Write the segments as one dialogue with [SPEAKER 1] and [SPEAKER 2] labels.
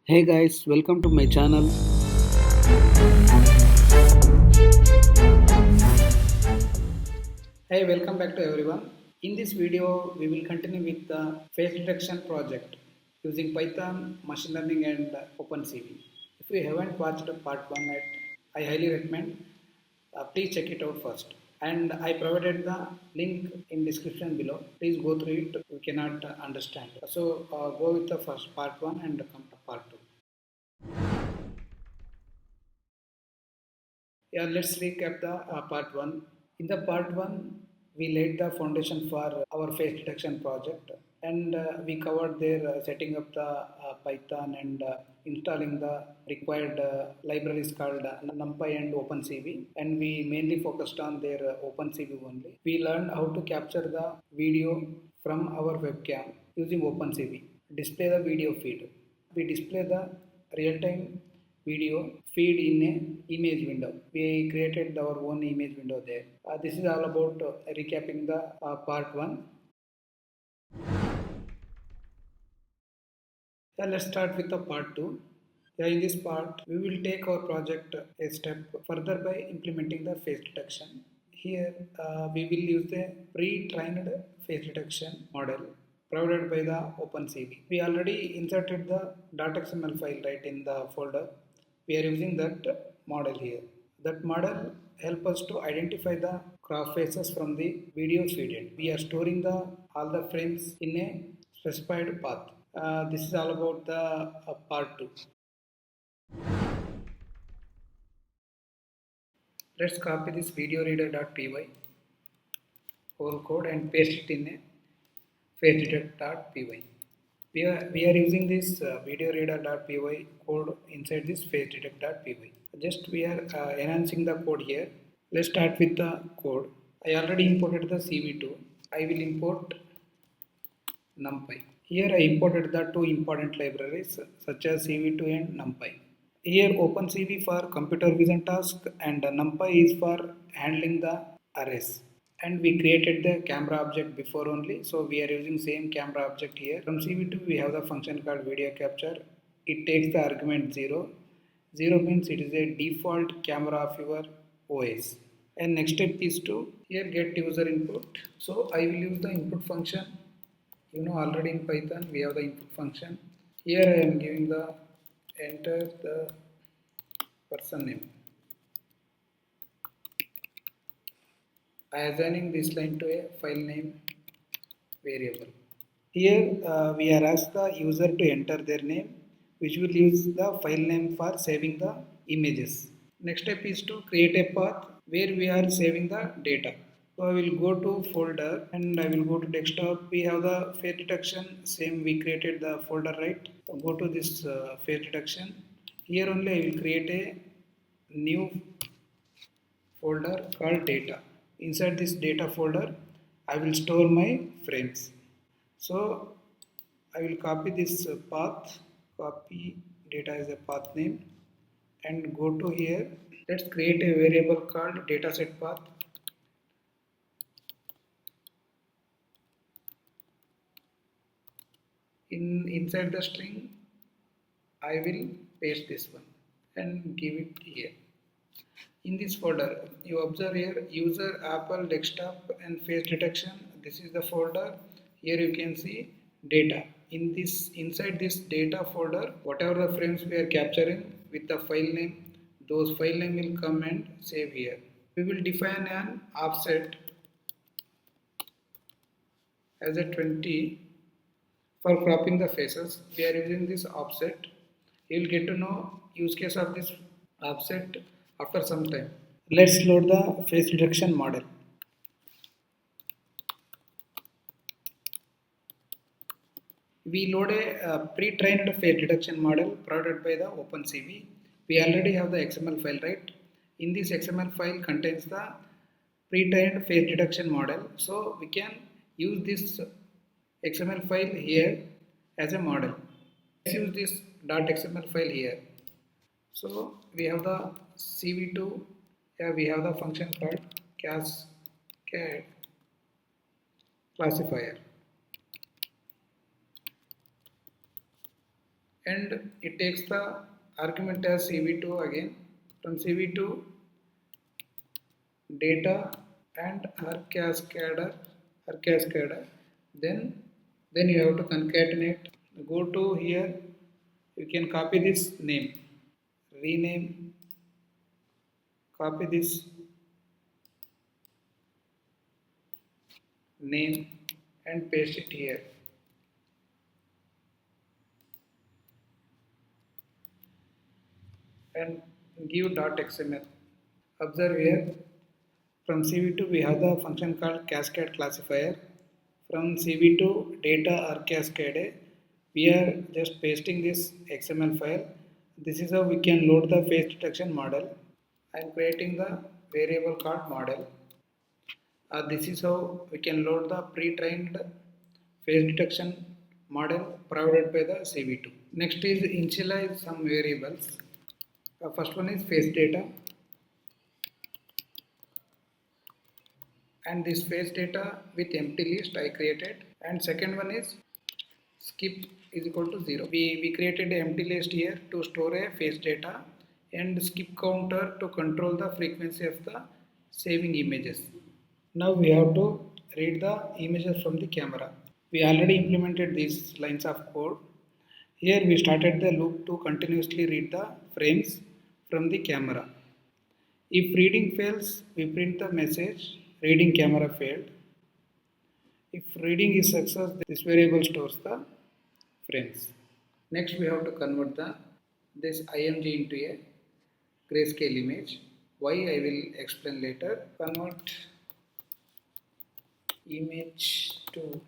[SPEAKER 1] Hey guys, welcome to my channel.
[SPEAKER 2] Hey, welcome back to everyone. In this video, we will continue with the face detection project using Python, machine learning, and opencv. If you haven't watched part 1 yet, I highly recommend. Please check it out first. And I provided the link in description below. Please go through it. You cannot understand. So go with the first part 1 and come to part 2. Yeah, let's recap the part 1. In the part 1, we laid the foundation for our face detection project and we covered their setting up the Python and installing the required libraries called NumPy and opencv, and we mainly focused on their opencv only. We learned how to capture the video from our webcam using opencv, display the video feed. We display the real-time video feed in a image window. We created our own image window there. This is all about recapping the part 1. Yeah, let's start with the part 2. Yeah, in this part, we will take our project a step further by implementing the face detection. Here, we will use the pre-trained face detection model provided by the OpenCV. We already inserted the .xml file right in the folder. We are using that model here. That model help us to identify the crop faces from the video feed. We are storing the all the frames in a specified path. This is all about the part 2. Let's copy this video reader.py whole code and paste it in a facedetect.py. We are using this video reader.py code inside this facedetect.py. Just we are enhancing the code here. Let's start with the code. I already imported the CV2. I will import NumPy. Here I imported the two important libraries such as CV2 and NumPy. Here OpenCV for computer vision task and NumPy is for handling the arrays. And we created the camera object before only, so we are using same camera object here. From CV2 we have the function called video capture. It takes the argument 0. 0 means it is a default camera of your OS. And next step is to here get user input. So I will use the input function. Already in Python we have the input function. Here I am giving the enter the person name. I am assigning this line to a file name variable. Here we are asked the user to enter their name, which will use the file name for saving the images. Next step is to create a path where we are saving the data. So I will go to folder and I will go to desktop. We have the face detection, same we created the folder, right? So go to this face detection. Here only I will create a new folder called data. Inside this data folder, I will store my frames. So I will copy this path, copy data as a path name, and go to here. Let's create a variable called dataset path. Inside the string, I will paste this one and give it here. In this folder, you observe here user, Apple, desktop, and face detection. This is the folder. Here you can see data. Inside this data folder, whatever the frames we are capturing with the file name, those file name will come and save here. We will define an offset as a 20 for cropping the faces. We are using this offset. You will get to know use case of this offset after some time. Let's load the face detection model. We load a pre-trained face detection model provided by the OpenCV. We already have the XML file, right? In this XML file contains the pre-trained face detection model. So we can use this XML file here as a model. Let's use this .xml file here. So we have the CV2. Here we have the function called cascade classifier. and it takes the argument as CV2 again. From CV2 data and her cascader, then you have to concatenate. Go to here, you can copy this name, rename, copy this name and paste it here and give .xml. Observe here, from CV2 we have the function called cascade classifier. From CV2 data or cascade, we are just pasting this XML file. This is how we can load the face detection model. I am creating the variable called model. This is how we can load the pre-trained face detection model provided by the CV2. Next is initialize some variables. First one is face data, and this face data with empty list I created, and second one is skip is equal to 0. We created an empty list here to store a face data and skip counter to control the frequency of the saving images. Now we have to read the images from the camera. We already implemented these lines of code. Here we started the loop to continuously read the frames from the camera. If reading fails, we print the message reading camera failed. If reading is success, this variable stores the frames. Next we have to convert this IMG into a grayscale image. Why I will explain later. Convert image to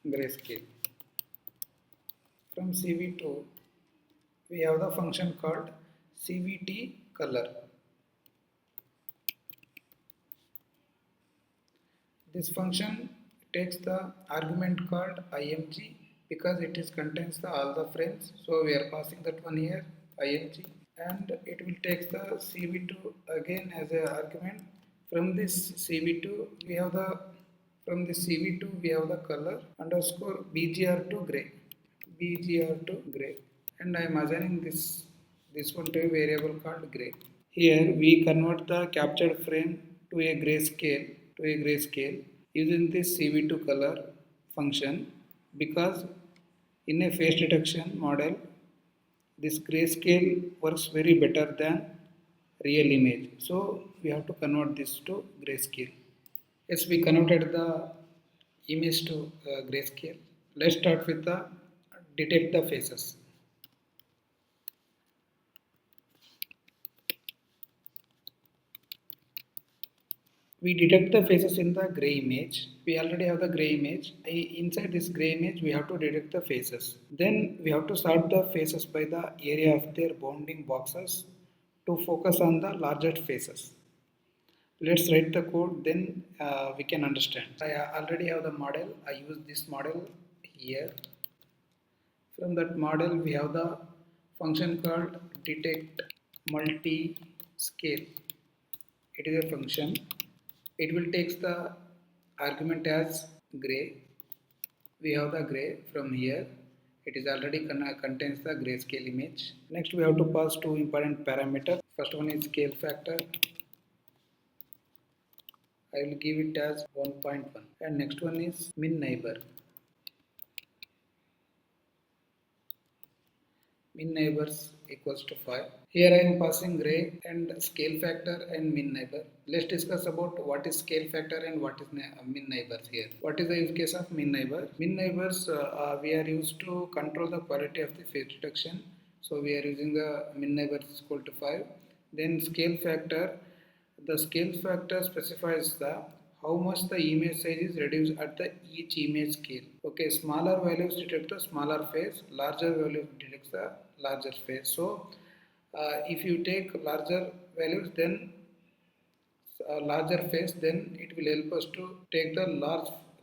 [SPEAKER 2] grayscale. From CV2 we have the function called CVT color. This function takes the argument called img because it is contains all the frames. So we are passing that one here img, and it will take the CV2 again as a argument. From this CV2 we have the color underscore BGR to gray, and I am assigning this one to a variable called gray. Here we convert the captured frame to a grayscale using this CV2 color function, because in a face detection model this grayscale works very better than real image. So we have to convert this to grayscale. Yes, we converted the image to grayscale. Let's start with the detect the faces. We detect the faces in the gray image. We already have the gray image. Inside this gray image, we have to detect the faces. Then we have to sort the faces by the area of their bounding boxes to focus on the largest faces. Let's write the code, then we can understand. I already have the model. I use this model here. From that model, we have the function called detect multi-scale. It is a function. It will take the argument as gray. We have the gray from here. It is already contains the grayscale image. Next we have to pass two important parameters. First one is scale factor. I will give it as 1.1, and next one is min neighbor. Min neighbors equals to 5. Here I am passing gray and scale factor and min neighbor. Let's discuss about what is scale factor and what is min neighbors here. What is the use case of min neighbor? Min neighbors we are used to control the quality of the face detection. So we are using the min neighbor is equal to 5. Then scale factor. The scale factor specifies the how much the image size is reduced at the each image scale. Okay, smaller values detect the smaller face, larger values detects the larger face. So if you take larger values, then larger face, then it will help us to take the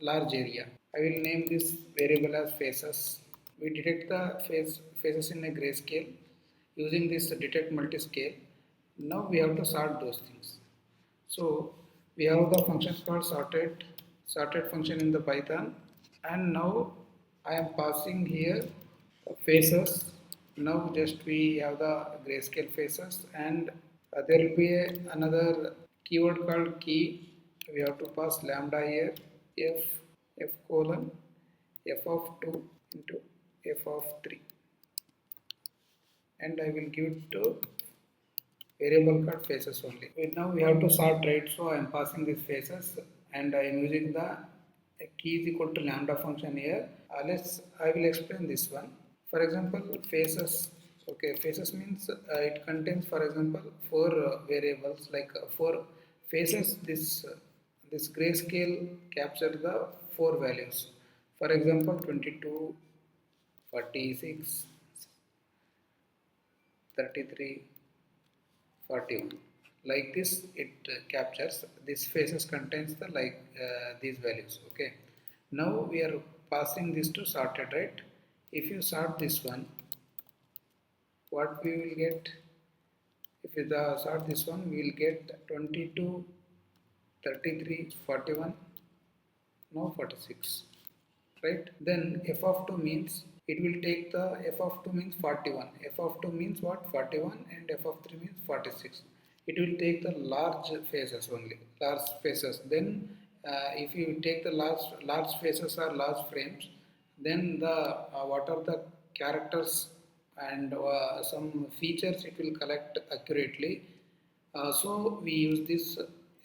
[SPEAKER 2] large area. I will name this variable as faces. We detect the faces in a grayscale using this detect multi-scale. Now we have to sort those things. So we have the function called sorted function in the Python, and now I am passing here faces Now just we have the grayscale faces, and there will be another keyword called key. We have to pass lambda here, f f colon f of 2 into f of 3, and I will give it to variable called faces only. Now we have to sort, right? So I am passing these faces and I am using the key is equal to lambda function here. I will explain this one. For example, faces. Okay, faces means it contains, for example, four variables, like four faces. This grayscale captures the four values. For example, 22, 46, 33, 41. Like this it captures this faces contains the these values. Okay, now we are passing this to sorted, right? If you sort this one, what we will get? If you sort this one, we will get 22, 33, 41, now 46, right? Then f of 2 means it will take the f of 2 means 41. F of 2 means what? 41, and f of 3 means 46. It will take the large phases only, large phases. Then if you take the large phases or large frames, then the what are the characters and some features it will collect accurately. So we use this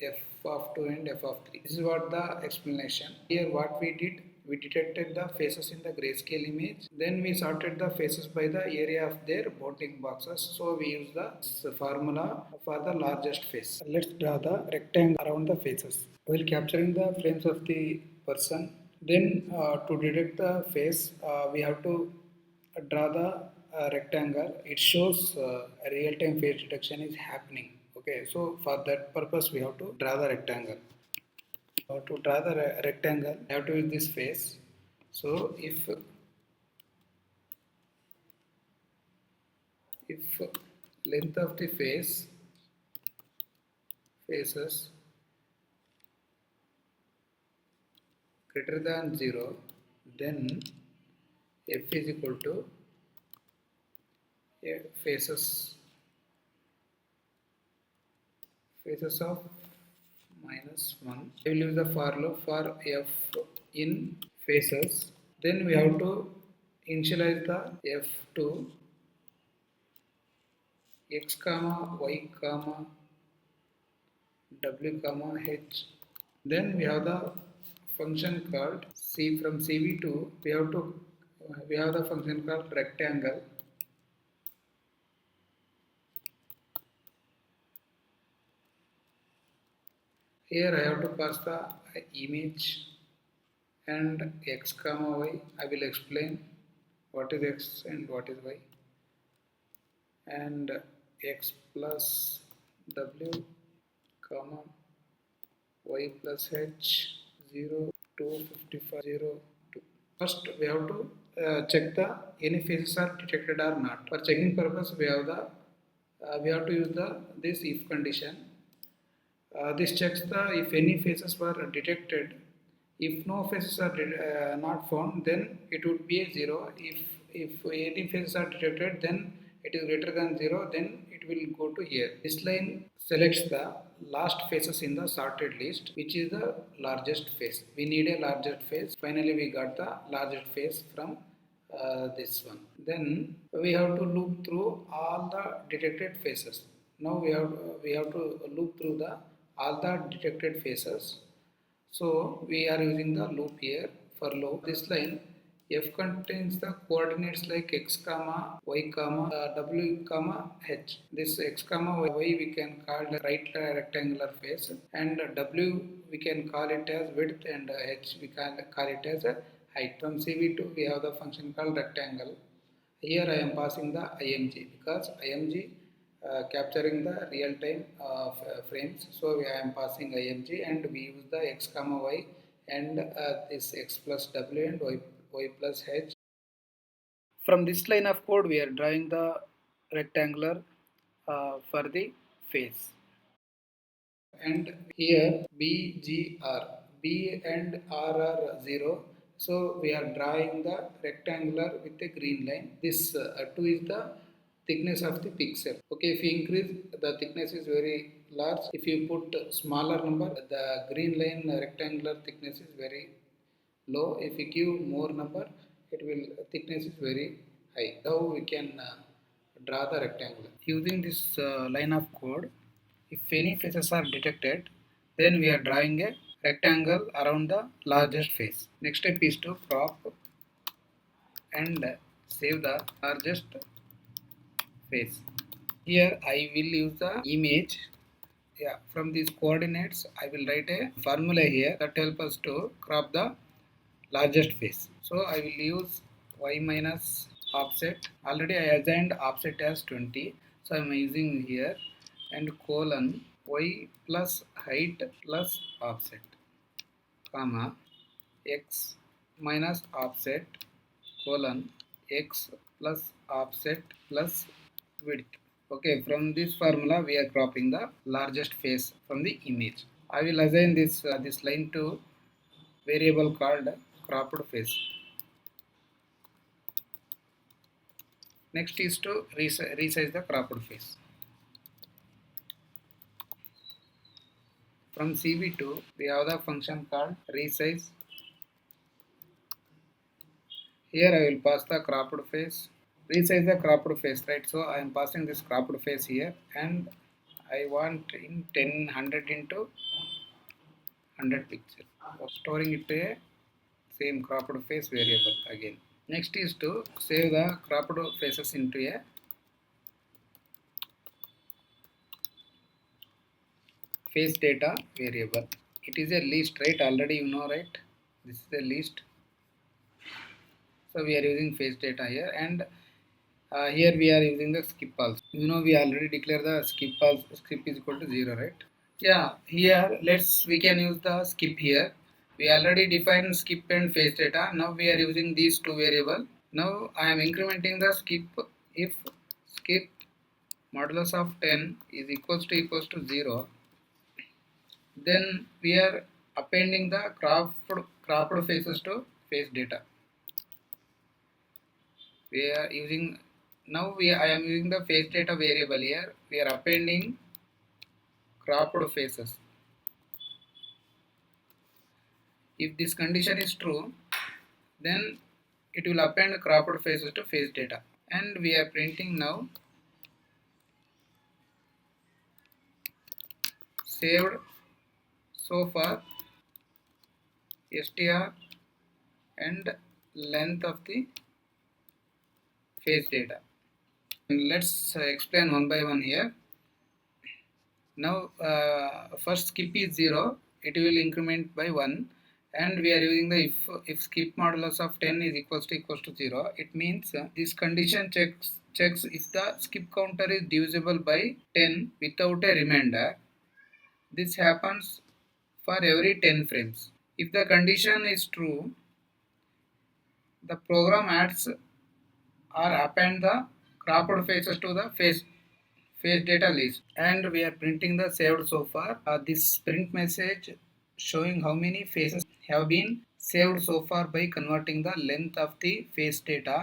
[SPEAKER 2] f of 2 and f of 3. This is what the explanation. Here what we did, we detected the faces in the grayscale image. Then we sorted the faces by the area of their bounding boxes. So we use the this formula for the largest face. Let's draw the rectangle around the faces. While capturing the frames of the person, then to detect the face, we have to draw the rectangle. It shows real-time face detection is happening. Okay, so for that purpose we have to draw the rectangle. To draw the rectangle, I have to use this face. So if length of the faces greater than 0, then f is equal to faces of -1. I will use the for loop for f in faces. Then we have to initialize the f to x comma y comma w comma h. Then we have the function called c. From cv2 we have the function called rectangle. Here I have to pass the image and x comma y. I will explain what is x and what is y. And x plus w comma y plus h 0 255 0 2. First we have to check the any faces are detected or not. For checking purpose we have to use the this if condition. This checks the if any faces were detected. If no faces are not found, then it would be a 0. If any faces are detected, then it is greater than 0, then it will go to here. This line selects the last faces in the sorted list, which is the largest face. We need a largest face. Finally, we got the largest face from this one. Then we have to loop through all the detected faces. Now we have to loop through the all the detected faces. So we are using the loop here. For loop this line, f contains the coordinates like x comma y comma w comma h. This x comma y we can call the right rectangular face, and w we can call it as width, and h we can call it as a height. From cv2 we have the function called rectangle. Here I am passing the img because img capturing the real time frames. So I am passing img, and we use the x comma y and this x plus w and y plus h. From this line of code we are drawing the rectangular for the face. And here B, G, R. B and R are 0. So we are drawing the rectangular with a green line. This 2 is the thickness of the pixel. Okay, if you increase, the thickness is very large. If you put smaller number, the green line rectangular thickness is very low. If you give more number, it will thickness is very high. Now we can draw the rectangle using this line of code. If any faces are detected, then we are drawing a rectangle around the largest face. Next step is to crop and save the largest face. Here I will use the image. Yeah, from these coordinates I will write a formula here that help us to crop the largest face. So I will use y minus offset. Already I assigned offset as 20, so I am using here, and colon y plus height plus offset, comma x minus offset colon x plus offset plus width. Okay, from this formula we are cropping the largest face from the image. I will assign this line to variable called cropped face. Next is to resize the cropped face. From CV2 we have the function called resize. Here I will pass the cropped face. Resize the cropped face, right? So I am passing this cropped face here, and I want in 100 into 100 pixel. Storing it to a same cropped face variable again. Next is to save the cropped faces into a face data variable. It is a list, right? Already you know, right? This is a list. So we are using face data here, and here we are using the skip also. You know, we already declare the skip also. Skip is equal to 0, right? Yeah, here we can use the skip here. We already defined skip and face data. Now we are using these two variable. Now I am incrementing the skip. If skip modulus of 10 is equals to 0, then we are appending the cropped faces to face data. We are using I am using the face data variable here. We are appending cropped faces. If this condition is true, then it will append cropped faces to face data. And we are printing now saved so far str and length of the face data. And let's explain one by one here. Now first skip is 0, it will increment by 1, and we are using the if skip modulus of 10 is equals to 0. It means this condition checks if the skip counter is divisible by 10 without a remainder. This happens for every 10 frames. If the condition is true, the program adds or append the cropped faces to the face data list, and we are printing the saved so far. This print message showing how many faces have been saved so far by converting the length of the face data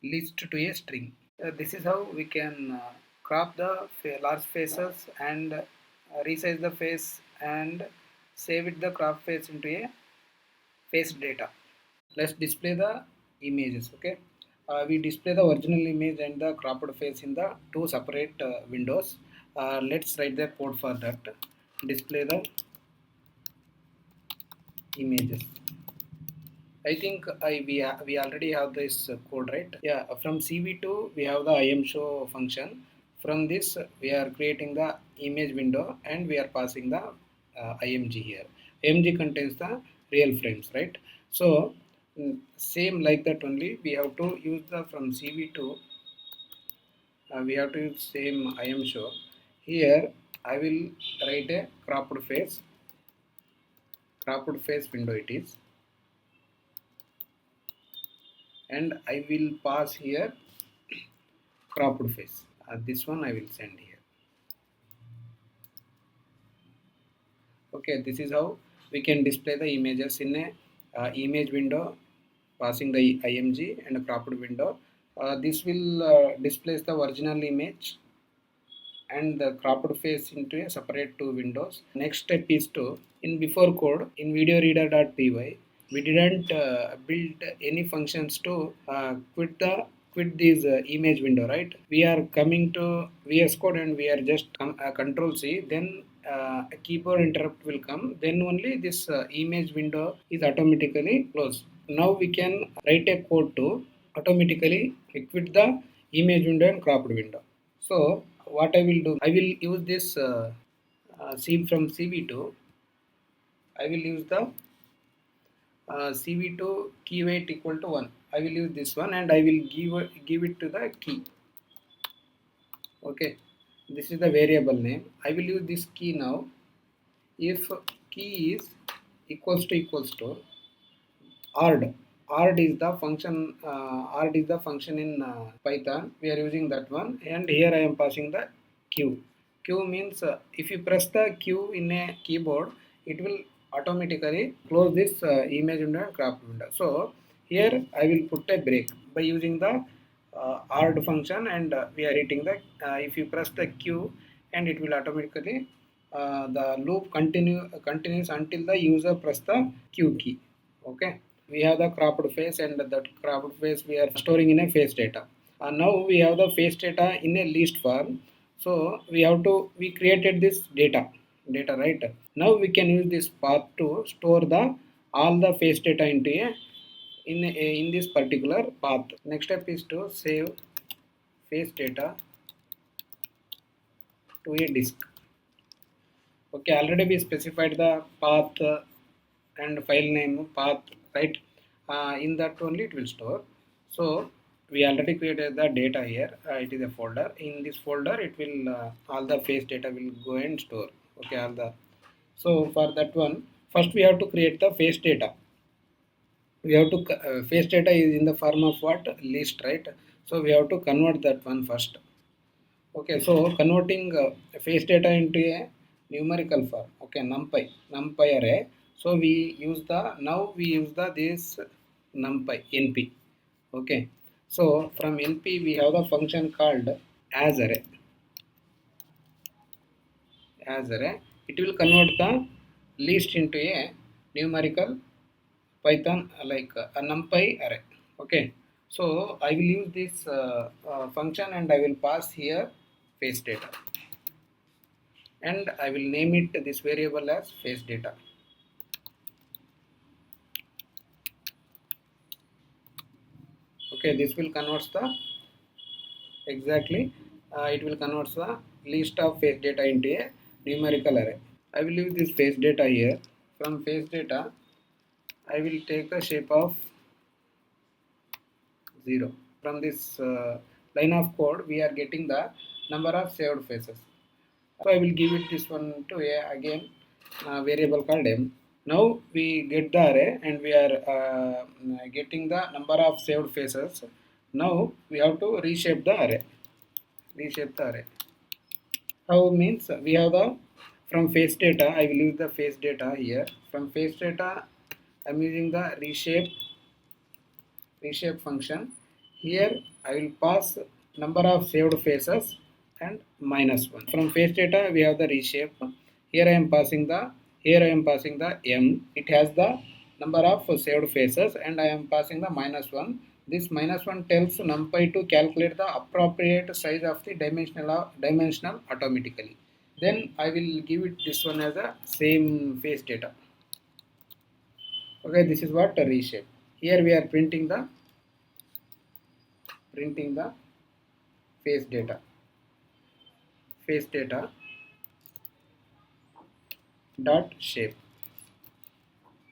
[SPEAKER 2] list to a string. This is how we can crop the large faces and resize the face and save it the crop face into a face data. Let's display the images. Okay, we display the original image and the cropped face in the two separate windows. Let's write the code for that. Display the images. I think we already have this code, right? Yeah, from CV2 we have the imshow function. From this we are creating the image window, and we are passing the img here. Img contains the real frames, right? So same like that only, we have to use the from CV2 we have to use same imshow. Here I will write a cropped face window it is, and I will pass here cropped face. This one I will send here. Okay, this is how we can display the images in a image window passing the img and a cropped window. This will displays the original image and the cropped face into a separate two windows. Next step is to, in before code in videoreader.py, we didn't build any functions to quit this image window, right? We are coming to VS Code and we are just control C, then a keyboard interrupt will come, then only this image window is automatically closed. Now we can write a code to automatically quit the image window and cropped window. So what I will do, I will use this C from CV2. I will use the CV2 key weight equal to 1. I will use this one and I will give it to the key. Okay, this is the variable name. I will use this key now. If key is equals to ard. Ard is the function. Ard is the function in Python. We are using that one, and here I am passing the q. Q means if you press the q in a keyboard, it will automatically close this image window and crop window. So here I will put a break by using the ard function, and we are hitting the. If you press the q, and it will automatically the loop continues until the user press the q key. Okay, we have the cropped face, and that cropped face we are storing in a face data. Now we have the face data in a list form, so we created this data, right? Now we can use this path to store the all the face data into a in this particular path. Next step is to save face data to a disk. Okay, already we specified the path and file name path, right? In that only it will store. So we already created the data here. It is a folder. In this folder it will all the face data will go and store. Okay, all the, so for that one, first we have to create the face data. We have to face data is in the form of what, list, right? So we have to convert that one first. Okay, so converting face data into a numerical form. Okay, numpy array. So we use the this numpy np. Okay, so from np we have the function called as array. As array, it will convert the list into a numerical Python like a numpy array. Okay, so I will use this function and I will pass here face data, and I will name it this variable as face data. Okay, this will convert the exactly it will convert the list of face data into a numerical array. I will use this face data here. From face data, I will take the shape of 0. From this line of code, we are getting the number of saved faces. So I will give it this one to a again variable called m. Now we get the array and we are getting the number of saved faces. Now we have to reshape the array. Reshape the array. How means we have the from face data. I will use the face data here. From face data, I am using the reshape function. Here I will pass number of saved faces and -1. From face data we have the reshape. Here I am passing the m. It has the number of saved faces and I am passing the -1. This -1 tells NumPy to calculate the appropriate size of the dimensional automatically. Then I will give it this one as a same face data. Okay, this is what a reshape. Here we are printing the face data dot shape.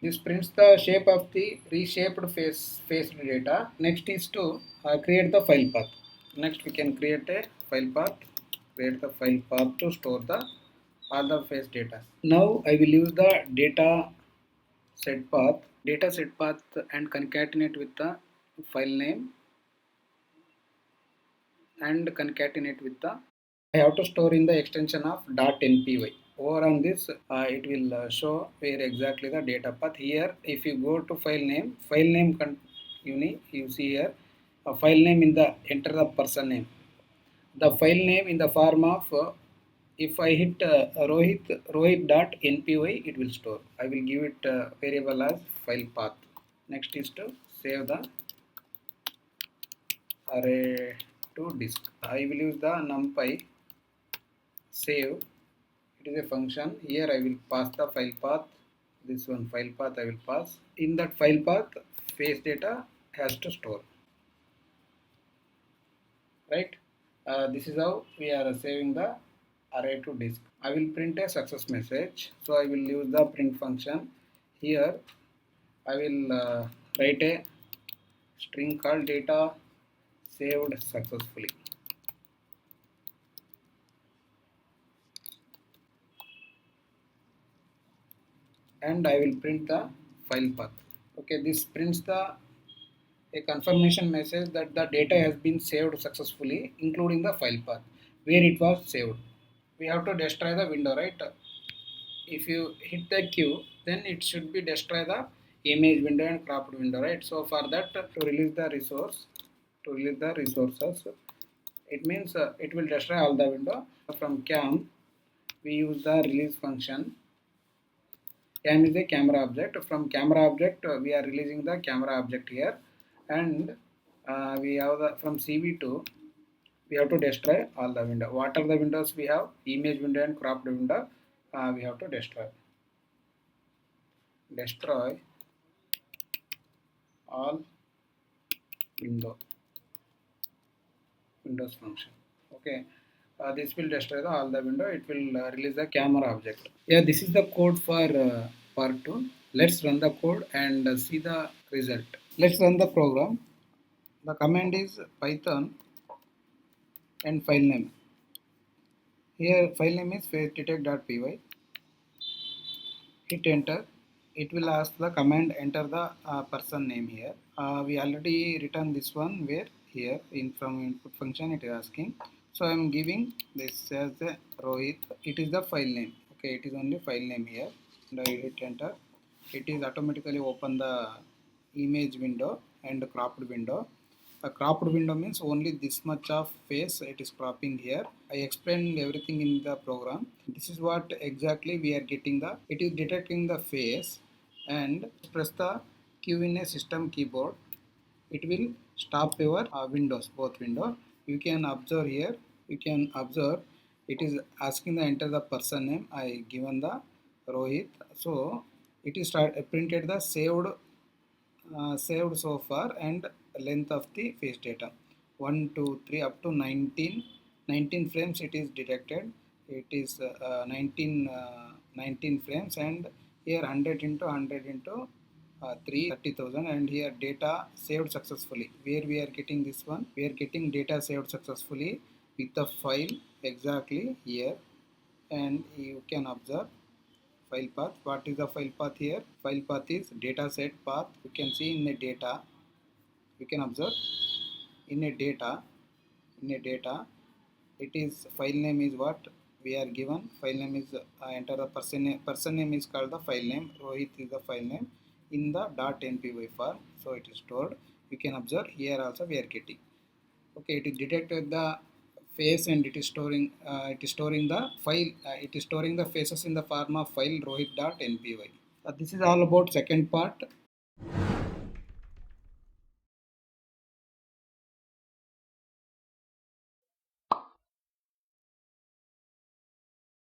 [SPEAKER 2] This prints the shape of the reshaped face data. Next is to create the file path. Next we can create a file path. Create the file path to store the all the face data. Now I will use the data set path and concatenate with the file name and concatenate with the, I have to store in the extension of .npy. over on this, it will show where exactly the data path. Here if you go to file name you see here a file name in the enter the person name, the file name in the form of if I hit rohit.npy, it will store. I will give it variable as file path. Next is to save the array to disk. I will use the numpy save. It is a function. Here I will pass the file path. This one file path I will pass. In that file path, face data has to store. Right? This is how we are saving the array to disk. I will print a success message. So I will use the print function. Here I will write a string called data saved successfully. And I will print the file path. Okay, this prints the a confirmation message that the data has been saved successfully, including the file path where it was saved. We have to destroy the window, right? If you hit the Q, then it should be destroy the image window and cropped window, right? So for that, to release the resources, it means it will destroy all the window. From cam, we use the release function. Cam is a camera object. From camera object, we are releasing the camera object here, and we have the from CV2. We have to destroy all the window. What are the windows we have? Image window and cropped window. We have to destroy. Destroy all windows function. Okay. This will destroy all the window. It will release the camera object. Yeah, this is the code for part 2. Let's run the code and see the result. Let's run the program. The command is python and file name. Here file name is facedetect.py. Hit enter. It will ask the command enter the person name here. We already written this one where here in from input function it is asking. So I am giving this as the Rohit. It is the file name. Okay, it is only file name here. And I hit enter. It is automatically open the image window and cropped window. A cropped window means only this much of face it is cropping here. I explained everything in the program. This is what exactly we are getting the. It is detecting the face and press the Q in a system keyboard. It will stop your windows, both window. You can observe here. You can observe it is asking the enter the person name. I given the Rohit. So it is printed the saved so far and length of the face data 1 2 3 up to 19 frames it is detected. It is 19 frames, and here 100 into 100 into 30,000, and here data saved successfully. Where we are getting this one, we are getting data saved successfully with the file exactly here, and you can observe file path. What is the file path here? File path is data set path. You can see in the data, you can observe in a data it is file name is what we are given. File name is enter the person name is called the file name. Rohit is the file name in the .npy file, so it is stored. You can observe here also we are getting. Okay, it is detected the face and it is storing the file. It is storing the faces in the form of file rohit.npy. This is all about second part.